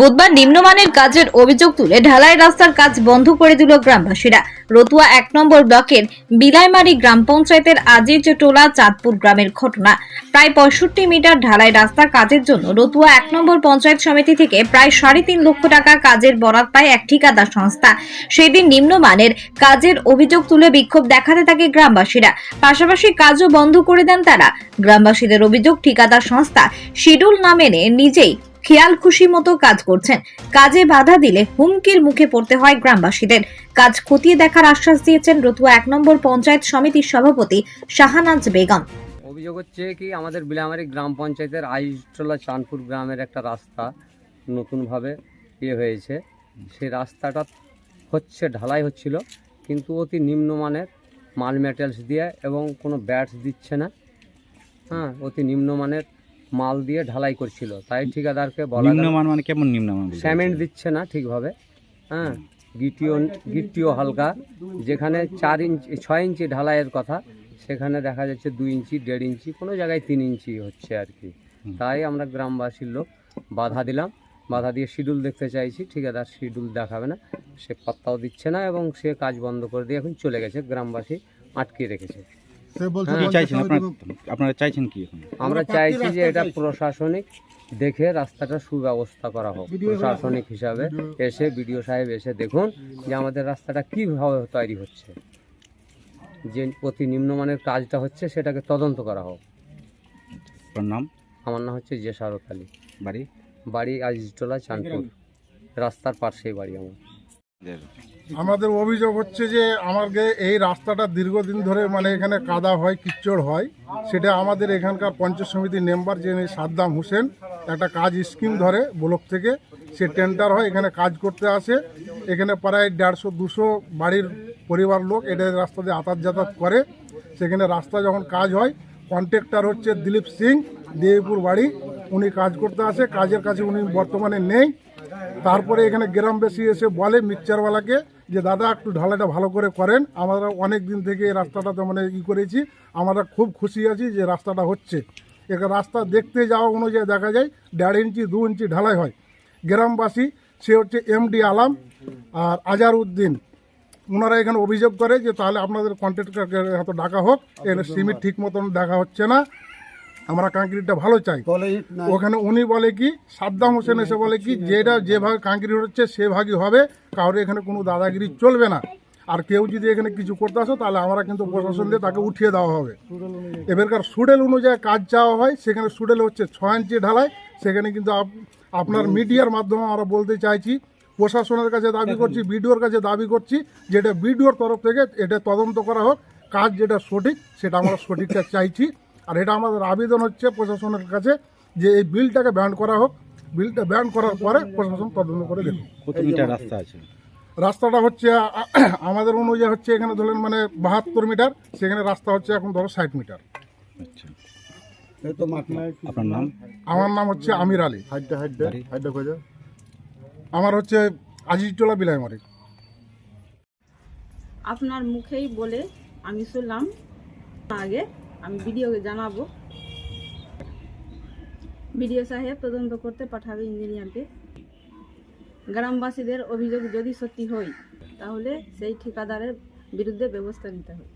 বুধবার নিম্নমানের কাজের অভিযোগ তুলে ঢালাই রাস্তার কাজ বন্ধ করে দিল গ্রামবাসীরা। রতুয়া 1 নম্বর ব্লকের বিলাইমারি গ্রাম পঞ্চায়েতের আজিজটোলা চাঁদপুর গ্রামের ঘটনা। প্রায় 65 মিটার ঢালাই রাস্তা কাজের জন্য রতুয়া 1 নম্বর পঞ্চায়েত সমিতি থেকে প্রায় 3.5 লক্ষ টাকা কাজের বরাত পায় এক ঠিকাদার সংস্থা। সেদিন নিম্নমানের কাজের অভিযোগ তুলে বিক্ষোভ দেখাতে থাকে গ্রামবাসীরা, পাশাপাশি কাজও বন্ধ করে দেন তারা। গ্রামবাসীদের অভিযোগ, ঠিকাদার সংস্থা শিডিউল না মেনে নিজেই খেয়াল খুশি মতো কাজ করছেন। কাজে বাধা দিলে হুমকির মুখে পড়তে হয় গ্রামবাসীদের। কাজ খতিয়ে দেখার আশ্বাস দিয়েছেন রতুয়া 1 নম্বর পঞ্চায়েত সমিতির সভাপতি শাহানাজ বেগম। অভিযোগ হচ্ছে কি, আমাদের বিলামারি গ্রাম পঞ্চায়েতের আজিজটোলা চাঁদপুর গ্রামের একটা রাস্তা নতুনভাবে হয়েছে। সেই রাস্তাটা হচ্ছে ঢালাই হচ্ছিল, কিন্তু অতি নিম্নমানের মাল ম্যাটেরিয়ালস দিয়ে এবং কোনো ব্যাটস দিচ্ছে না। অতি নিম্নমানের মাল দিয়ে ঢালাই করছিল। তাই ঠিকাদারকে বলা, নিম্নমান মানে কেমন নিম্নমান? সিমেন্ট দিচ্ছে না ঠিকভাবে। গিট্টিও হালকা। যেখানে 6 ইঞ্চি ঢালাইয়ের কথা, সেখানে দেখা যাচ্ছে 2 ইঞ্চি, 1.5 ইঞ্চি, কোনো জায়গায় 3 ইঞ্চি হচ্ছে আর কি। তাই আমরা গ্রামবাসীর লোক বাধা দিলাম, বাধা দিয়ে শিডিউল দেখতে চাইছি। ঠিকাদার শিডিউল দেখাবে না, সে পাত্তাও দিচ্ছে না এবং সে কাজ বন্ধ করে দিয়ে এখন চলে গেছে। গ্রামবাসী আটকে রেখেছে। আপনারা চাইছেন কি? আমরা চাইছি যে এটা প্রশাসনিক দেখে রাস্তাটা সুব্যবস্থা করা হোক। প্রশাসনিক হিসাবে এসে বিডিও সাহেব এসে দেখুন যে আমাদের রাস্তাটা কীভাবে তৈরি হচ্ছে, যে অতি নিম্নমানের কাজটা হচ্ছে সেটাকে তদন্ত করা হোক। আপনার নাম? আমার নাম হচ্ছে জেসারত আলী। বাড়ি? বাড়ি আজিজটোলা চাঁদপুর, রাস্তার পাশেই বাড়ি আমার। আমাদের অভিযোগ হচ্ছে যে আমাদের এই রাস্তাটা দীর্ঘদিন ধরে এখানে কাদা হয়, কিচ্চড় হয়। সেটা আমাদের এখানকার পঞ্চায়েত সমিতির মেম্বার যিনি সাদ্দাম হোসেন একটা কাজ স্কিম ধরে ব্লক থেকে, সে টেন্ডার হয়, এখানে কাজ করতে আসে। এখানে প্রায় 150-200 বাড়ির পরিবার লোক এটা রাস্তা দিয়ে যাতায়াত করে। সেখানে রাস্তা যখন কাজ হয়, কন্ট্রাক্টর হচ্ছে দিলীপ সিং, দেবপুর বাড়ি, উনি কাজ করতে আসে। কাজের কাছে উনি বর্তমানে নেই। তারপরে এখানে গ্রামবাসী এসে বলে মিক্সচারওয়ালাকে যে দাদা একটু ঢালাইটা ভালো করে করেন। আমরা অনেক দিন থেকে এই রাস্তাটাতে করেছি, আমরা খুব খুশি আছি যে রাস্তাটা হচ্ছে। এখানে রাস্তা দেখতে যাওয়া অনুযায়ী দেখা যায় 1.5 ইঞ্চি 2 ইঞ্চি ঢালাই হয়। গ্রামবাসী সে হচ্ছে এমডি আলাম আর আজার উদ্দিন, ওনারা এখানে অভিযোগ করে যে তাহলে আপনাদের কন্ট্রাক্টরকে হয়তো ডাকা হোক, এখানে সিমেন্ট ঠিক মতন দেখা হচ্ছে না, আমরা কংক্রিটটা ভালো চাই। ওখানে উনি বলে কি, সাদ্দাম হোসেন এসে বলে কি, যেটা যে ভাগে কংক্রিট হচ্ছে সে ভাগই হবে, কারোর এখানে কোনো দাদাগিরি চলবে না। আর কেউ যদি এখানে কিছু করতে আসো তাহলে আমরা কিন্তু প্রশাসন দিয়ে তাকে উঠিয়ে দেওয়া হবে। এবারকার সুডেল অনুযায়ী কাজ চাওয়া হয়, সেখানে সুডেল হচ্ছে 6 ইঞ্চি ঢালাই। সেখানে কিন্তু আপনার মিডিয়ার মাধ্যমে আমরা বলতে চাইছি, প্রশাসনের কাছে দাবি করছি, বিডিওর কাছে দাবি করছি, যেটা বিডিওর তরফ থেকে এটা তদন্ত করা হোক। কাজ যেটা সঠিক সেটা আমরা সঠিকটা চাইছি। আর এটা আমাদের আবেদন হচ্ছে প্রশাসনের কাছে যে এই বিলটাকে ব্যান করা হোক। বিলটা ব্যান করার পরে প্রশাসন তদন্ত করে দেখুন। কত মিটার রাস্তা আছে? রাস্তাটা হচ্ছে আমাদের অনুযায়ী হচ্ছে এখানে ধরেন 72 মিটার, সেখানে রাস্তা হচ্ছে এখন ধরো 60 মিটার। আচ্ছা, আপনার নাম? আমার নাম হচ্ছে আমির আলী। আমার হচ্ছে আজিজটোলা বিলাইমারি। আপনার মুখেই বলে আমি শুনলাম, আগে আমি ভিডিওকে জানাবো। ভিডিও সাহেব তদন্ত করতে পাঠাবে ইঞ্জিনিয়ারকে। গ্রামবাসীদের অভিযোগ যদি সত্যি হয় তাহলে সেই ঠিকাদারের বিরুদ্ধে ব্যবস্থা নিতে হবে।